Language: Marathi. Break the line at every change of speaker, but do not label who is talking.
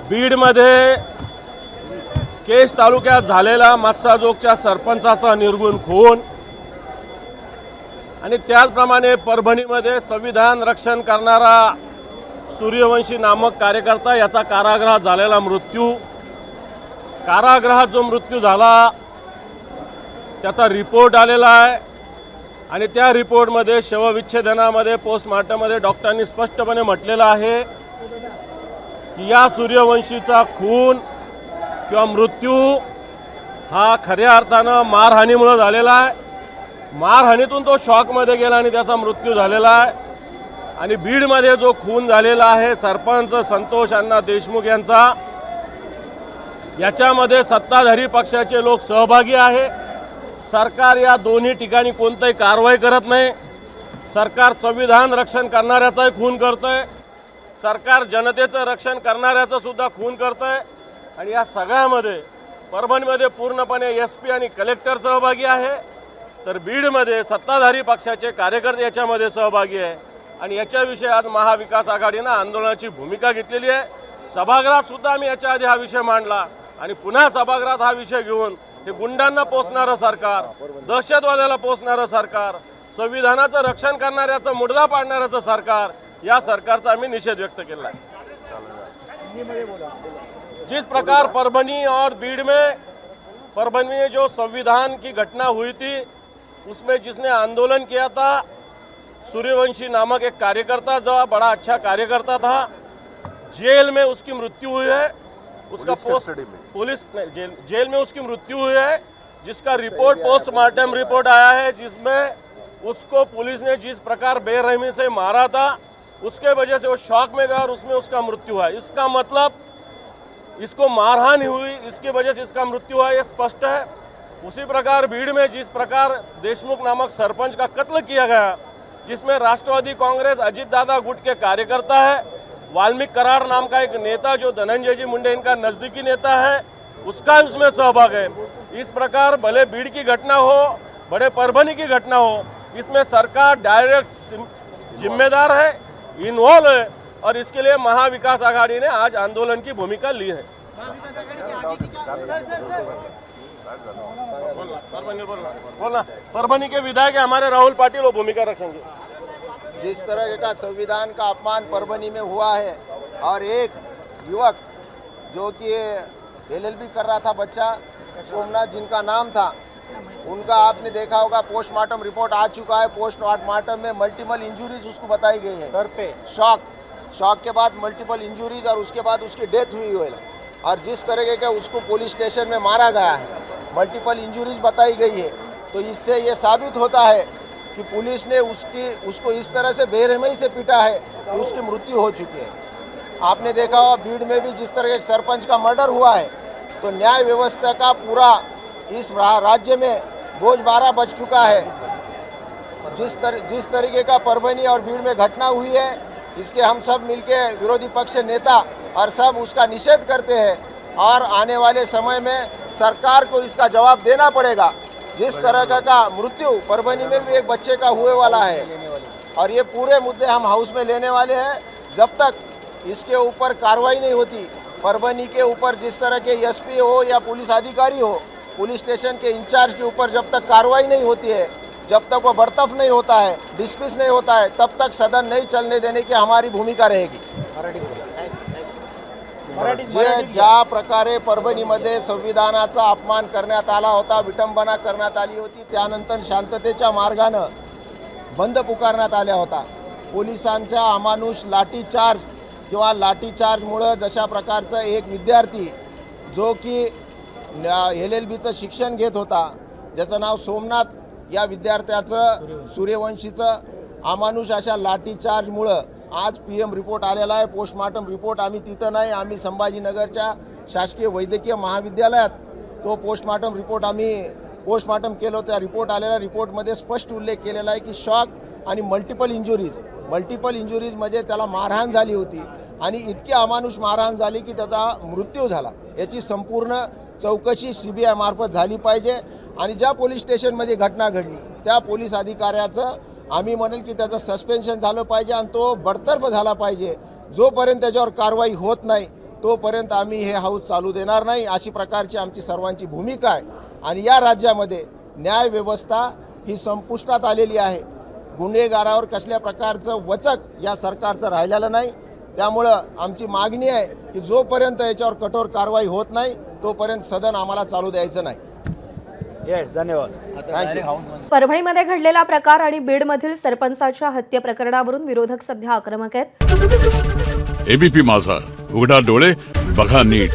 बीडमध्ये केज तालुक्यात झालेला मस्साजोगच्या सरपंचाचा निर्गुण खून आणि त्याचप्रमाणे परभणीमध्ये संविधान रक्षण करणारा सूर्यवंशी नामक कार्यकर्ता याचा कारागृहात झालेला मृत्यू, कारागृहात जो मृत्यू झाला त्याचा रिपोर्ट आलेला आहे आणि त्या रिपोर्टमध्ये शवविच्छेदनामध्ये पोस्टमॉर्टममध्ये डॉक्टरांनी स्पष्टपणे म्हटलेलं आहे की या सूर्यवंशीचा खून किंवा मृत्यू हा खऱ्या अर्थानं मारहाणीमुळे झालेला आहे। मारहाणीतून तो शॉकमध्ये गेला आणि त्याचा मृत्यू झालेला आहे। आणि बीडमध्ये जो खून झालेला आहे सरपंच संतोष अण्णा देशमुख यांचा, याच्यामध्ये सत्ताधारी पक्षाचे लोक सहभागी आहे। सरकार या दोन्ही ठिकाणी कोणतीही कारवाई करत नाही। सरकार संविधान रक्षण करणाऱ्याचाही खून करतंय, सरकार जनतेचं रक्षण करणाऱ्याचं सुद्धा खून करतंय। आणि या सगळ्यामध्ये परभणीमध्ये पूर्णपणे एसपी आणि कलेक्टर सहभागी आहे, तर बीडमध्ये सत्ताधारी पक्षाचे कार्यकर्ते याच्यामध्ये सहभागी आहे। आणि याच्याविषयी आज महाविकास आघाडीनं आंदोलनाची भूमिका घेतलेली आहे। सभागृहात सुद्धा आम्ही याच्या आधी हा विषय मांडला आणि पुन्हा सभागृहात हा विषय घेऊन हे गुंडांना पोसणारं सरकार, दहशतवाद्याला पोसणारं सरकार, संविधानाचं रक्षण करणाऱ्याचं मुडदा पाडणाऱ्याचं सरकार, या सरकारचा आम्ही निषेध व्यक्त केला है। जिस प्रकार परभणी और बीड में जो संविधान की घटना हुई थी उसमें जिसने आंदोलन किया था सूर्यवंशी नामक एक कार्यकर्ता, जो बड़ा अच्छा कार्यकर्ता था, जेल में उसकी मृत्यु हुई है। उसका जेल में उसकी मृत्यु हुई है, जिसका रिपोर्ट पोस्टमार्टम रिपोर्ट आया है, जिसमें उसको पुलिस ने जिस प्रकार बेरहमी से मारा था उसके वजह से वो शॉक में गया और उसमें उसका मृत्यु हुआ। इसका मतलब इसको मारहानि हुई, इसकी वजह से इसका मृत्यु हुआ, ये स्पष्ट है। उसी प्रकार भीड़ में जिस प्रकार देशमुख नामक सरपंच का कत्ल किया गया, जिसमें राष्ट्रवादी कांग्रेस अजित दादा गुट के कार्यकर्ता है, वाल्मीकि कराड़ नाम का एक नेता जो धनंजय जी मुंडे इनका नजदीकी नेता है, उसका उसमें सहभाग है। इस प्रकार भले भीड़ की घटना हो, बड़े परभणी की घटना हो, इसमें सरकार डायरेक्ट जिम्मेदार है, इन्वॉल्व है और इसके लिए महाविकास आघाड़ी ने आज आंदोलन की भूमिका ली है। परभणी के विधायक हमारे राहुल पाटिल वो भूमिका रखेंगे।
जिस तरह का संविधान का अपमान परभणी में हुआ है और एक युवक जो कि एलएलबी कर रहा था बच्चा सोमनाथ जिनका नाम था, उनका आपने देखा होगा पोस्टमार्टम रिपोर्ट आ चुका है। पोस्टमार्टम में मल्टीपल इंजरीज उसको बताई गई है, सर पे शॉक के बाद मल्टीपल इंजरीज और उसके बाद उसकी डेथ हुई है। और जिस तरह का उसको पुलिस स्टेशन में मारा गया है, मल्टीपल इंजरीज बताई गई है, तो इससे ये साबित होता है कि पुलिस ने उसको इस तरह से बेरहमी से पीटा है कि उसकी मृत्यु हो चुकी है। आपने देखा होगा भीड़ में भी जिस तरह एक सरपंच का मर्डर हुआ है, तो न्याय व्यवस्था का पूरा इस राज्य में बोझबारा बच चुका है। जिस तरीके का परभणी और भीड़ में घटना हुई है, इसके हम सब मिलके विरोधी पक्ष नेता और सब उसका निषेध करते हैं और आने वाले समय में सरकार को इसका जवाब देना पड़ेगा। जिस तरह का मृत्यु परभणी में भी एक बच्चे का हुए वाला है और ये पूरे मुद्दे हम हाउस में लेने वाले हैं। जब तक इसके ऊपर कार्रवाई नहीं होती, परभणी के ऊपर जिस तरह के एसपी हो या पुलिस अधिकारी हो, पुलिस स्टेशन के इंचार्ज के ऊपर जब तक कार्रवाई नहीं होती है, जब तक वो बर्तफ नहीं होता है, डिस्मिस नहीं होता है, तब तक सदन नहीं चलने देने की हमारी भूमिका रहेगी। ज्या प्रकारे परभणीमध्ये संविधानाचा अपमान करण्यात आला होता, विटंबना करण्यात आली होती, त्यानंतर शांततेच्या मार्गानं बंद पुकारण्यात आला होता। पोलिसांच्या अमानुष लाठीचार्ज किंवा लाठीचार्जमुळे जशा प्रकारचा एक विद्यार्थी जो की एलएलबीचं शिक्षण घेत होता, ज्याचं नाव सोमनाथ, या विद्यार्थ्याचं सूर्यवंशीचं अमानुष अशा लाठीचार्जमुळे आज पीएम रिपोर्ट आलेला आहे। पोस्टमार्टम रिपोर्ट आम्ही तिथं नाही, आम्ही संभाजीनगरच्या शासकीय वैद्यकीय महाविद्यालयात तो पोस्टमार्टम रिपोर्ट आम्ही पोस्टमार्टम केलं। त्या रिपोर्ट आलेल्या रिपोर्टमध्ये स्पष्ट उल्लेख केलेला आहे की शॉक आणि मल्टिपल इंजुरीज म्हणजे त्याला मारहाण झाली होती आणि इतकी अमानुष मारहाण झाली की त्याचा मृत्यू झाला। याची संपूर्ण चौकशी सीबीआय मार्फत झाली पाहिजे आणि ज्या पोलीस स्टेशनमध्ये घटना घडली त्या पोलीस अधिकाऱ्याचं आम्ही म्हणेल की त्याचं सस्पेन्शन झालं पाहिजे आणि तो बडतर्फ झाला पाहिजे। जोपर्यंत त्याच्यावर कारवाई होत नाही तोपर्यंत आम्ही हे हाऊस चालू देणार नाही, अशी प्रकारची आमची सर्वांची भूमिका आहे. आणि या राज्यामध्ये न्याय व्यवस्था ही संपुष्टात आलेली आहे. गुन्हेगारावर कसल्या प्रकारचं वचक या सरकारचं राहिलेलं नाही. त्यामुळं आमची मागणी आहे की जोपर्यंत याच्यावर कठोर कारवाई होत नाही तोपर्यंत सदन आम्हाला चालू द्यायचं नाही.
येस, धन्यवाद.
परभणीमध्ये घडलेला प्रकार आणि बीडमधील सरपंचाच्या हत्ये प्रकरणावरून विरोधक सध्या आक्रमक आहेत.
एबीपी माझा, उघडा डोळे बघा नीट.